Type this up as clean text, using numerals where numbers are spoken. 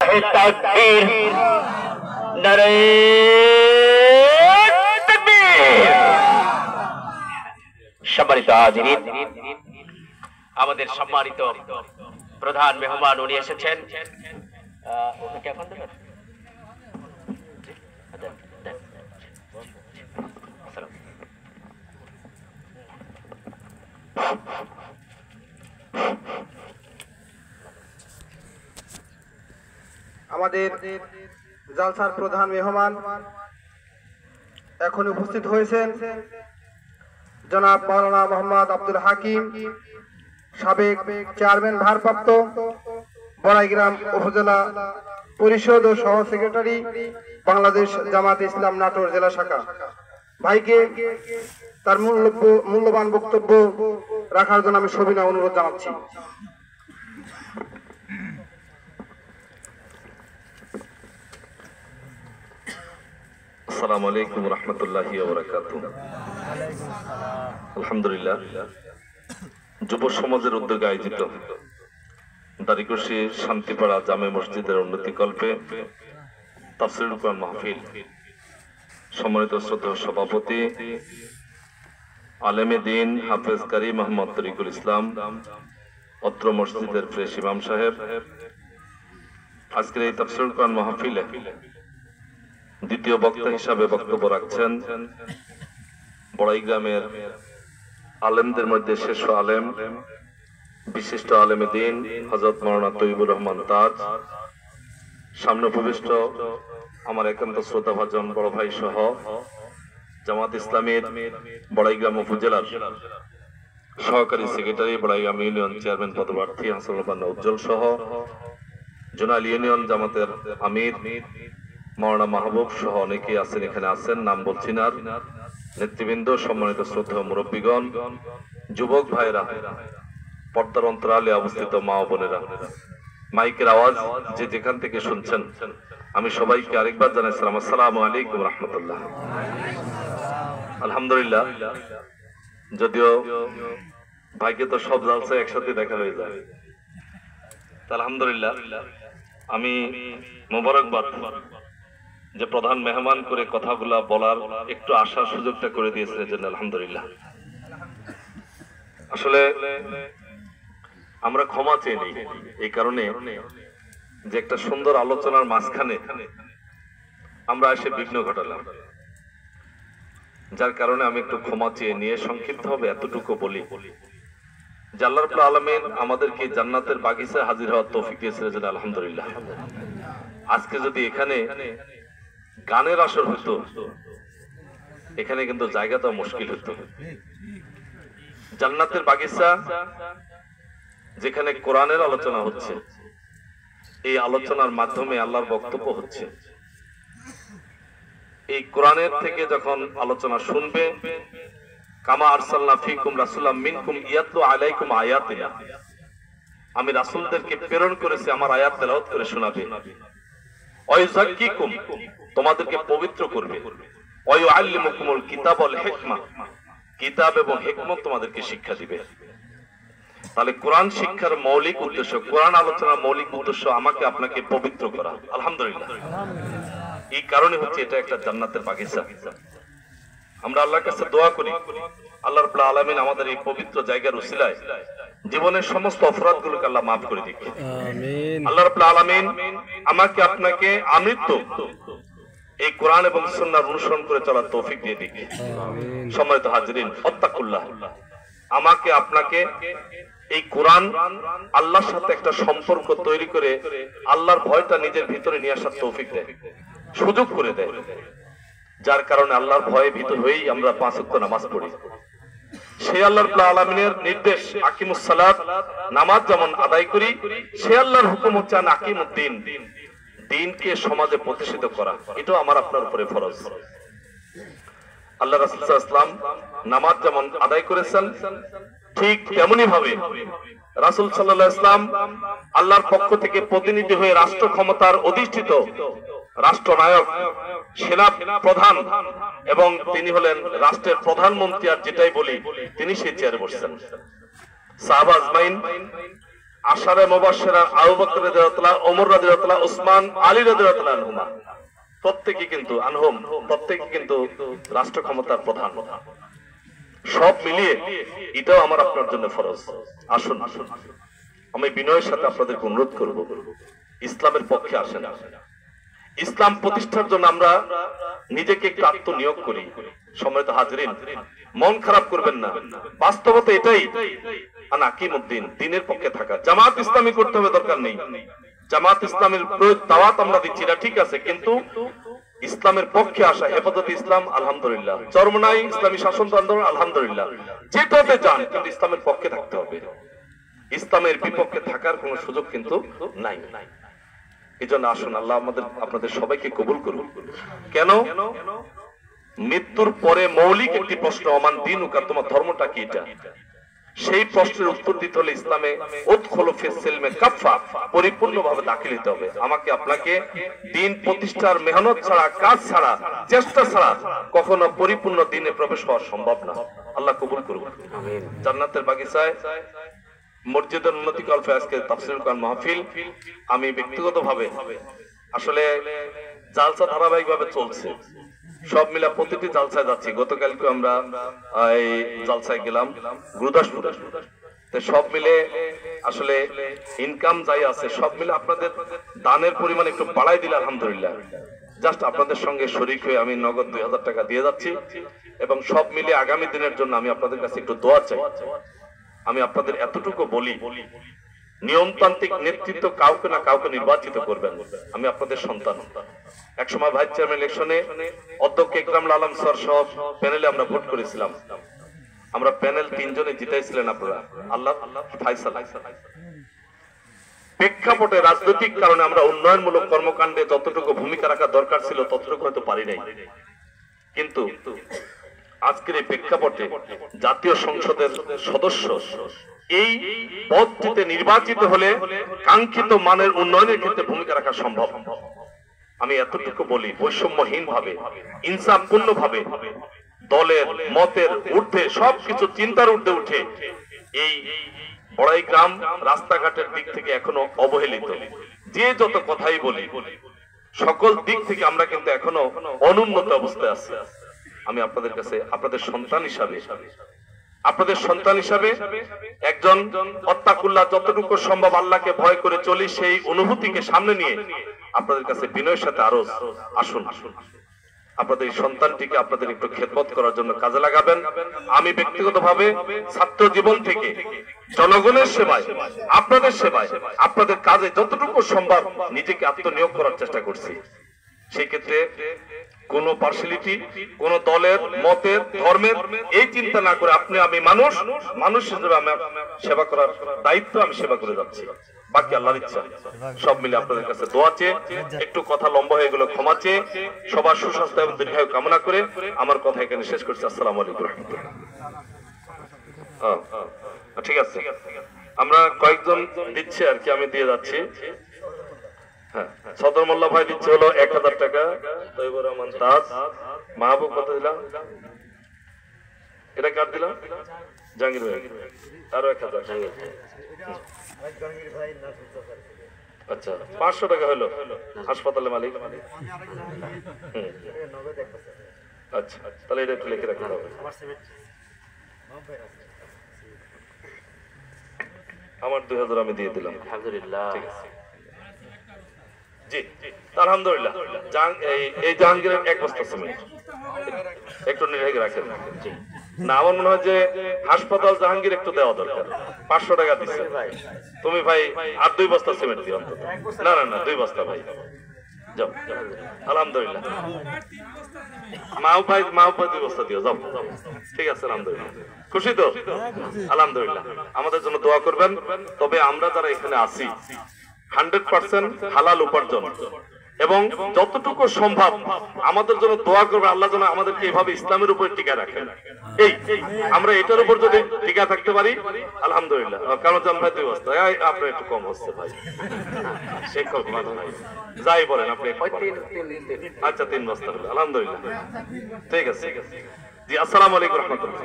লিল্লাহি তাকবীর, নারে তাকবীর। সম্মানিত হাজিরিন, আমাদের সম্মানিত প্রধান মেহমান উনি এসেছেন। আমাদের জালসার প্রধান মেহমান এখন উপস্থিত হয়েছেন জনাব মাওলানা মোহাম্মদ আব্দুল হাকিম, সাবেক চেয়ারম্যান ভারপ্রাপ্ত, বড়াইগ্রাম উপজেলা পরিষদ ও সহ সেক্রেটারি, বাংলাদেশ জামাত ইসলাম নাটোর জেলা শাখা। ভাইকে তার মূল্যবান বক্তব্য রাখার জন্য আমি সবিনয় অনুরোধ জানাচ্ছি। আসসালামু আলাইকুম ওয়া রাহমাতুল্লাহি ওয়া বারাকাতুহু। আলহামদুলিল্লাহ, যুব সমাজের উদ্যোগে আয়োজিত দারিকুশি শান্তিপাড়া জামে মসজিদের উন্নতিকল্পে তাফসীরুল কোরআন মাহফিল, সম্মানিত শ্রদ্ধেয় সভাপতি আলেমে দ্বীন হাফেজ কারি মোহাম্মদ তরিকুল ইসলাম, অত্র মসজিদের প্রেস ইমাম সাহেব, আজকের এই তাফসীরুল কোরআন মাহফিলে দ্বিতীয় বক্তা হিসাবে বক্তব্য রাখছেন বড়াইগ্রামের আলেমদের মধ্যে শ্রেষ্ঠ আলেম, বিশিষ্ট আলেমে দ্বীন হযরত মাওলানা তৈয়বুর রহমান তাজ, সামনে উপবিষ্ট আমার একান্ত শ্রদ্ধাভাজন বড় ভাই সহ জামাত ইসলামের বড়াইগ্রাম উপজেলার সহকারী সেক্রেটারি, বড়াইগ্রাম ইউনিয়ন চেয়ারম্যান পদপ্রার্থী হাসানুল বান্না উজ্জ্বল সহ জোনাল ইউনিয়ন জামাতের আমির মাওলানা মাহবুব সহ অনেকেই আছেন, এখানে আছেন, নাম বলছি না, নেতৃবৃন্দ, সম্মানিত শ্রদ্ধেয় মুরব্বীগণ, যুবক ভাইরা, পর্দার অন্তরালে অবস্থিত মা ও বোনেরা, মাইকের আওয়াজ যে যেখান থেকে শুনছেন, আমি সবাইকে আরেকবার জানাই সালাম, আসসালামু আলাইকুম রাহমাতুল্লাহ। আলহামদুলিল্লাহ, যদিও ভাইকে তো সব জালসায় একসাথে দেখা হয়ে যায়, আলহামদুলিল্লাহ আমি মোবারকবাদ যে প্রধান মেহমান করে কথাগুলা বলার একটু আসার সুযোগটা করে দিয়েছেন, এজন্য আলহামদুলিল্লাহ। আসলে আমরা ক্ষমা চেয়ে নিই এই কারণে যে একটা সুন্দর আলোচনার মাঝখানে আমরা এসে বিঘ্ন ঘটালাম, যার কারণে আমি একটু ক্ষমা চেয়ে নিয়ে সংক্ষিপ্ত হবে এতটুকু বলি যে আল্লাহ রাব্বুল আলামিন আমাদেরকে জান্নাতের বাগিচায় হাজির হওয়ার তৌফিক দিয়েছেন, আলহামদুলিল্লাহ। আজকে যদি এখানে গানের আসর হতো, এখানে কিন্তু জায়গাটা মুশকিল হতো। জান্নাতের বাগিচা যেখানে কোরআনের আলোচনা হচ্ছে, এই আলোচনার মাধ্যমে আল্লাহর বক্তব্য হচ্ছে, এই কোরআনের থেকে যখন আলোচনা শুনবে, কামা আরসালনা ফীকুম রাসূলাম মিনকুম ইয়াতলু আলাইকুম আয়াতিনা, আমি রাসূলদেরকে প্রেরণ করেছি আমার আয়াত তেলাওয়াত করে শোনাবে, ওয়ায়ুযাক্কিকুম, তোমাদেরকে পবিত্র করবে, ওয়ায়ুআল্লিমুকুমুল কিতাব ওয়াল হিকমা, কিতাব এবং হিকমত তোমাদেরকে শিক্ষা দিবে। তাহলে কোরআন শিক্ষার মৌলিক উদ্দেশ্য, কোরআন আলোচনার মৌলিক উদ্দেশ্য আমাকে আপনাকে পবিত্র করা, আলহামদুলিল্লাহ। এই কারণে হচ্ছে এটা একটা জান্নাতের বাগিচা। আমরা আল্লাহর কাছে দোয়া করি আল্লাহ রাব্বুল আলামিন আমাদের এই পবিত্র জায়গার উসিলায় জীবনের সমস্ত অপরাধগুলোকে আল্লাহ মাফ করে দিক, আমিন। আল্লাহ রাব্বুল আলামিন আমাকে আপনাকে আমৃত্যু এই কোরআন এবং সুন্নাহর অনুসরণ করে চলার তৌফিক দিয়ে দিক, আমিন। সম্মানিত হাজিরিন, ওয়াত্তাকুল্লাহ, আমাকে আপনাকে এই কোরআন আল্লাহর সাথে একটা সম্পর্ক তৈরি করে আল্লাহর ভয়টা নিজের ভিতরে নিয়ে আসার তৌফিক দেয়, সুযোগ করে দেয়, যার কারণে আল্লাহর ভয়ে ভীত হয়েই আমরা 5 ওয়াক্ত নামাজ পড়ি। সেই আল্লাহ রাব্বুল আলামিনের নির্দেশ আকিমুস সালাত, নামাজ যেমন আদায় করি, সে আল্লাহর হুকুম হচ্ছে আকিমুদ্দিন, দ্বীনকে সমাজে প্রতিষ্ঠিত করা, এটাও আমার আপনার উপরে ফরজ। আল্লাহ রাসূল সাল্লাল্লাহু আলাইহি ওয়াসাল্লাম নামাজ যেমন আদায় করেছেন, ঠিক তেমনি ভাবে রাসূল সাল্লাল্লাহু আলাইহি ওয়াসাল্লাম আল্লাহর পক্ষ থেকে প্রতিনিধি হয়ে রাষ্ট্র ক্ষমতার অধিষ্ঠিত রাষ্ট্রনায়ক, সেনা প্রধান, এবং তিনি হলেন রাষ্ট্রের প্রধানমন্ত্রী, আর যেটাই বলি তিনি সেই চেয়ারে বসছেন। সাহাবা আজমাইন আশারে মুবাশশিরা আবু বকর রাদিয়াল্লাহু তাআলা, ওমর রাদিয়াল্লাহু তাআলা, ওসমান, আলী রাদিয়াল্লাহু তাআলা আনহুমা প্রত্যেকেই কিন্তু রাষ্ট্র ক্ষমতার প্রধান। সব মিলিয়ে এটাও আমার আপনার জন্য ফরজ। আসুন আমি বিনয়ের সাথে আপনাদেরকে অনুরোধ করব, ইসলামের পক্ষে আসেন। ইসলাম প্রতিষ্ঠার জন্য আমরা নিজেকে একটু আত্মনিয়োগ করি। সম্মানিত হাজরিন, মন খারাপ করবেন না, বাস্তবতা এটাই। আনাকিমুদ্দিন, দ্বীনের পক্ষে থাকা। জামাত ইসলামী করতে হবে দরকার নেই, জামাত ইসলামের দাওয়াত আমরা দিচ্ছি না, ঠিক আছে, কিন্তু ইসলামের পক্ষে আসা, হেফাজতে ইসলাম আলহামদুলিল্লাহ, চরমনাই ইসলামী শাসন আন্দোলন আলহামদুলিল্লাহ, যেটাতে যান কিন্তু ইসলামের পক্ষে থাকতে হবে। ইসলামের বিপক্ষে থাকার কোন সুযোগ কিন্তু নাই। এই জন্য আসুন, আল্লাহ আপনাদের সবাইকে কবুল করুন। কেন? মৃত্যুর পরে মৌলিক একটি প্রশ্ন, অমান দিন উকা, তোমার ধর্মটা কি? এটা সেই প্রশ্নের উত্তর দিতে হলে ইসলামে উদখুলু ফিস সিলমে কাফা, পরিপূর্ণভাবে দাখিল হতে হবে। আমাকে আপনাকে দিন প্রতিষ্ঠার মেহনত ছাড়া, কাজ ছাড়া, চেষ্টা ছাড়া কখনো পরিপূর্ণ দিনে প্রবেশ হওয়া সম্ভব না। আল্লাহ কবুল করুন। আমিন। জান্নাতের বাগিচায় মসজিদের উন্নতি কল্পে আজকে তাফসীরুল কোরআন মাহফিল। আমি ব্যক্তিগতভাবে আসলে জালসা ধারাবাহিকভাবে চলছে, সব মিলে প্রতিটি জালসায় যাচ্ছি। গতকালকে আমরা এই জালসায় গেলাম গুরুদাসপুরে। সব মিলে আসলে ইনকাম যাই আছে সব মিলে আপনাদের দানের পরিমাণ একটু বাড়াই দিলে আলহামদুলিল্লাহ। জাস্ট আপনাদের সঙ্গে শরীক হয়ে আমি নগদ 2000 টাকা দিয়ে যাচ্ছি, এবং সব মিলে আগামী দিনের জন্য আমি আপনাদের কাছে একটু দোয়া চাই। আমি আপনাদের এতটুকু বলি, নিয়মতান্ত্রিক নেতৃত্ব কাউকে না কাউকে নির্বাচিত করবেন। আমি আপনাদের সন্তান। একসময় ভাইস চেয়ারম্যান ইলেকশনে অধ্যক্ষ ইকরামুল আলম স্যার সহ প্যানেলে আমরা ভোট করেছিলাম। আমরা প্যানেল 3 জনে জিতাইছিলেন আপনারা। আল্লাহ ফায়সালা। প্রেক্ষাপটে রাজনৈতিক কারণে আমরা উন্নয়নমূলক কর্মকাণ্ডে যতটুকু ভূমিকা রাখা দরকার ছিল ততটুকু হয়তো পারি নাই, কিন্তু আজকের এই প্রেক্ষাপটে জাতীয় সংসদের সদস্য এই পদটিতে নির্বাচিত হলে কাঙ্ক্ষিত মানের উন্নয়নের ক্ষেত্রে ভূমিকা রাখা সম্ভব। আমি এতটুকু বলি, বৈষম্যহীন ভাবে, ইনসাফপূর্ণ ভাবে, দলের মতের ঊর্ধ্বে, সবকিছু চিন্তার ঊর্ধ্বে উঠে এই বড়াই গ্রাম রাস্তাঘাটের দিক থেকে এখনো অবহেলিত। যে যত কথাই বলি, সকল দিক থেকে আমরা কিন্তু এখনো অনুন্নত অবস্থায় আছি। আমি আপনাদের কাছে আপনাদের সন্তান হিসাবে একজন অত্তাকুল্লাহ, যতটুকু সম্ভব আল্লাহকে ভয় করে চলি, সেই অনুভূতিকে সামনে নিয়ে আপনাদের কাছে বিনয়ের সাথে আরো আসুন, আপনাদের এই সন্তানটিকে আপনাদের একটু খেদমত করার জন্য কাজে লাগাবেন। আমি ব্যক্তিগতভাবে ছাত্র জীবন থেকে জনগণের সেবায়, আপনাদের সেবায়, আপনাদের কাজে যতটুকু সম্ভব নিজেকে আত্মনিয়োগ করার চেষ্টা করছি। সেই ক্ষেত্রে কোন পার্সিয়ালিটি, কোন দলের, মতের, ধর্মের এই চিন্তা না করে আপনি আমি মানুষ হিসেবে আমি সেবা করার দায়িত্ব আমি সেবা করে যাচ্ছি। বাকি আল্লাহর ইচ্ছা। সব মিলে আপনাদের কাছে দোয়া চেয়ে, একটু কথা লম্বা হয়ে গেল ক্ষমা চেয়ে, সবার সুস্বাস্থ্য এবং দীর্ঘায়ু কামনা করে আমার কথা এখানে শেষ করছি। আসসালামু আলাইকুম রাহমাতুল্লাহ। ঠিক আছে, আমরা কয়েকজন দিচ্ছে আর কি, আমি দিয়ে যাচ্ছি। হ্যাঁ, সদর মোল্লা ভাই দিচ্ছে হলো 1000 টাকা, তৈবুর রহমান তাজ, মাহবুব কত দিলাম, এটা কার দিলাম, জাহাঙ্গীর ভাই আরো 1000, আচ্ছা 500 টাকা হলো হাসপাতালের মালিক। আচ্ছা, তাহলে এটা একটু লিখে রাখতে হবে। আমার 2000 আমি দিয়ে দিলাম, আলহামদুলিল্লাহ। ঠিক আছে, জি আলহামদুলিল্লাহ। এই জাহাঙ্গীরের 1 বস্তা সিমেন্ট একটু নির্ভেগে রাখেন। না, আমার মনে হয় যে হাসপাতাল জাহাঙ্গীর একটু দেওয়া দরকার। 500 টাকা দিচ্ছে তুমি ভাই, আর 2 বস্তা সিমেন্ট দিও অন্তত। না 2 বস্তা ভাই, যাও। আলহামদুলিল্লাহ। মাও ভাই 2 বস্তা দিও, যাও। ঠিক আছে, আলহামদুলিল্লাহ। খুশি তো? আলহামদুলিল্লাহ। আমাদের জন্য দোয়া করবেন। তবে আমরা যারা এখানে আছি 100% হালাল উপার্জন, এবং যতটুকু সম্ভব আমাদের জন্য দোয়া করবে আল্লাহ যেন আমাদেরকে এইভাবে ইসলামের উপর টিকা রাখেন। এই আমরা এটার উপর যদি টিকা থাকতে পারি আলহামদুলিল্লাহ। কারণ জান ভাই 2 বস্তা, আপনার একটু কম হচ্ছে ভাই, শিক্ষক যাই বলেন আপনি। আচ্ছা 3 বস্তা হলো, আলহামদুলিল্লাহ। ঠিক আছে, জি আসসালামু আলাইকুম রহমতুল্লাহ।